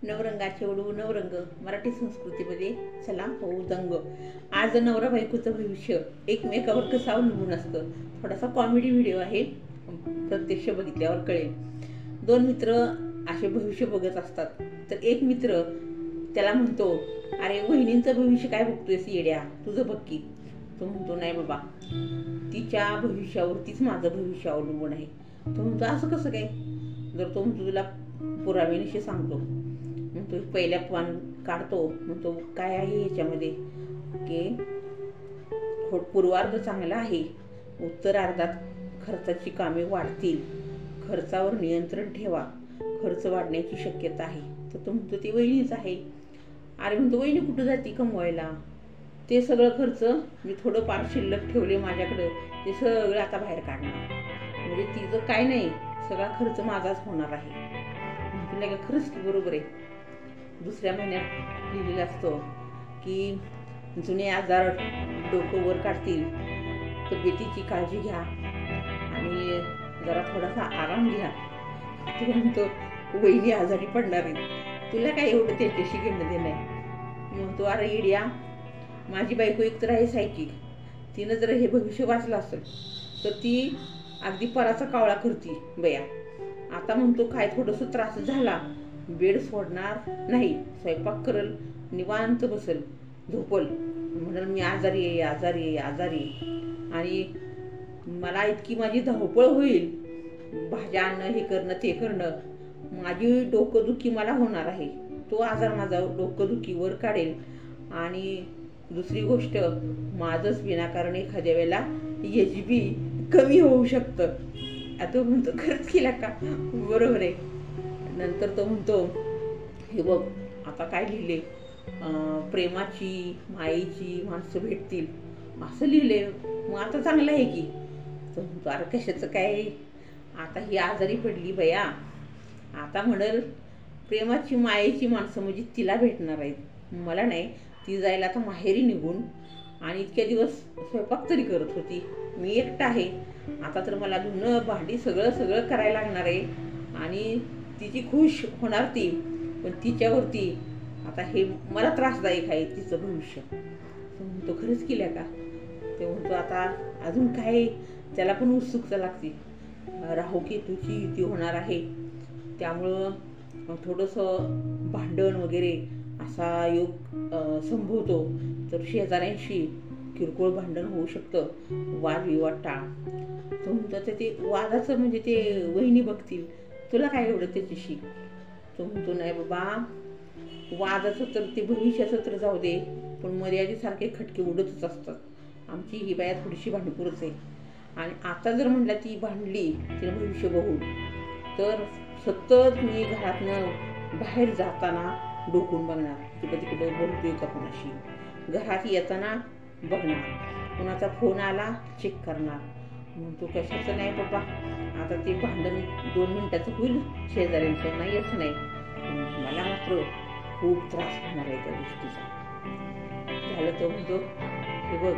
नवरंगाचे ओढू नवरंग मराठी संस्कृतीमध्ये चला होऊ दंग। आज नवरा बायकोचं भविष्य एकमेकावर कसं अवलंबून असतं, थोडासा कॉमेडी व्हिडिओ आहे, प्रत्यक्ष बघितल्यावर कळेल। दोन मित्र असे भविष्य बघत असतात, तर एक मित्र त्याला म्हणतो, अरे वहिनींचं भविष्य काय बघतोयस येड्या, तुझं बघ की। तो म्हणतो, नाही बाबा, तिच्या भविष्यावरतीच माझं भविष्य अवलंबून आहे। तो म्हणतो, असं कसं काय? जर तो म्हणतो, तुला पुराव्यानिशी सांगतो। मग तो पहिल्या पान काढतो, मग तो काय आहे याच्यामध्ये की पूर्वार्ध चांगला आहे, उत्तरार्धात खर्चाची कामे वाढतील, खर्चावर नियंत्रण ठेवा, खर्च वाढण्याची शक्यता आहे। तर तो म्हणतो, ती वहिनीच आहे। अरे म्हणतो, वहिनी कुठं जाती कमवायला? ते सगळं खर्च मी थोडं फार शिल्लक ठेवले माझ्याकडं, ते सगळं आता बाहेर काढणार, म्हणजे तिचं काय नाही, सगळा खर्च माझाच होणार आहे। म्हणतो, नाही का, खरंच की बरोबर आहे। दुसऱ्या महिन्यात लिहिलेलं असतं की जुने आजार डोकं वर काढतील, तब्येतीची काळजी घ्या आणि जरा थोडासा आराम घ्या। तो म्हणतो, वहिनी आजारी पडणार आहे, तुला काय एवढं त्याच्याशी घेणं देणं आहे? म्हणतो, अरे इडिया, माझी बायको एकतर आहे सायकिक, तिनं जर हे भविष्य वाचलं असेल तर ती अगदी पराचा कावळा करती बया। आता म्हणतो, काय थोडंसं त्रास झाला, बेड सोडणार नाही, स्वयंपाक करल, निवांत बसल, झोपल, म्हणाल मी आजारी आहे आजारी आहे आजारी आहे, आणि मला इतकी माझी धावपळ होईल, भाज्या आणणं, हे करणं ते करणं, माझी डोकंदुखी मला होणार आहे, तो आजार माझा डोकंदुखी वर काढेल, आणि दुसरी गोष्ट, माझंच विनाकारण एखाद्या वेळेला HB कमी होऊ शकतं। आता म्हणतो, खरंच केला का? बरोबर आहे। नंतर तो म्हणतो, हे बघ आता काय लिहिले, प्रेमाची मायेची माणसं भेटतील, असं लिहिले, मग आता चांगलं आहे की? तो म्हणतो, अरे कशाचं काय, आता ही आजारी पडली बया, आता म्हणल प्रेमाची मायेची माणसं म्हणजे तिला भेटणार आहेत, मला नाही। ती जायला आता माहेरी निघून, आणि इतक्या दिवस स्वयंपाक तरी करत होती, मी एकटा आहे, आता तर मला धुणं भांडी सगळं सगळं करायला लागणार आहे, आणि तिची खुश होणार ती, पण तिच्यावरती आता हे मला त्रासदायक आहे तिचं भविष्य। तो म्हणतो, खरंच केल्या का? ते म्हणतो, आता अजून काय, त्याला पण उत्सुकता लागते, राहू केतूची युती होणार आहे, त्यामुळं थोडंसं भांडण वगैरे असा योग संभवतो, तर शेजाऱ्यांशी किरकोळ भांडण होऊ शकतं, वादविवाद टाळ। तो म्हणतो, ते वादाचं म्हणजे ते वहिनी बघतील, तुला काय एवढं त्याच्याशी? तो म्हणतो, नाही बाबा, वादाचं तर ते भविष्याचं तर जाऊ दे, पण मर्यादेसारखे खटके उडतच असतात, आमची ही बाया थोडीशी भांडीपुरच आहे, आणि आता जर म्हटलं ती भांडली तिला भविष्य बघून, तर सतत मी घरातनं बाहेर जाताना डोकून बघणार, तिकडं तिकडं बोलतोय का कोणाशी, घरात येताना बघणार, कोणाचा फोन आला चेक करणार। म्हणतो, कशाचं नाही बाबा, आता ते भांडण 2 मिनिटाचं होईल शेजाऱ्यांचं, नाही असं नाही, मला मात्र खूप त्रास होणार आहे त्या गोष्टीचा। झालं तो म्हणतो, हे बघ,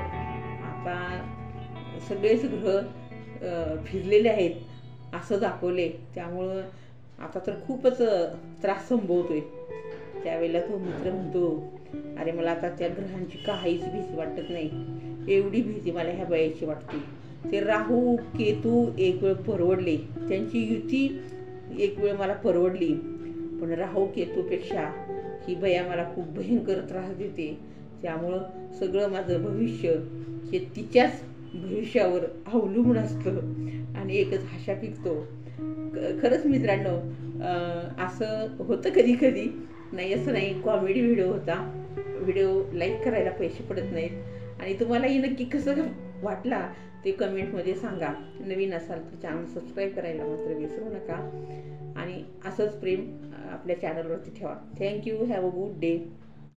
आता सगळेच ग्रह फिरलेले आहेत असं दाखवले, त्यामुळं आता तर खूपच त्रास संभवतोय। त्यावेळेला तो मित्र म्हणतो, अरे मला आता त्या ग्रहांची काहीच भीती वाटत नाही, एवढी भीती मला ह्या बायाची वाटते। ते राहू केतू एक वेळ परवडले, त्यांची युती एक वेळ मला परवडली, पण राहू केतूपेक्षा ही बया मला खूप भयंकर त्रास देते, त्यामुळं सगळं माझं भविष्य हे तिच्याच भविष्यावर अवलंबून असतं, आणि एकच आशा पिकतो। खरंच मित्रांनो, असं होतं कधी कधी, नाही असं नाही, कॉमेडी व्हिडिओ होता। व्हिडिओ लाईक करायला पैसे पडत नाहीत, आणि तुम्हालाही नक्की कसं वाटला ते कमेंटमध्ये सांगा। नवीन असाल तर चॅनल सबस्क्राईब करायला मात्र विसरू नका, आणि असंच प्रेम आपल्या चॅनलवरती ठेवा। Thank you, have a good day.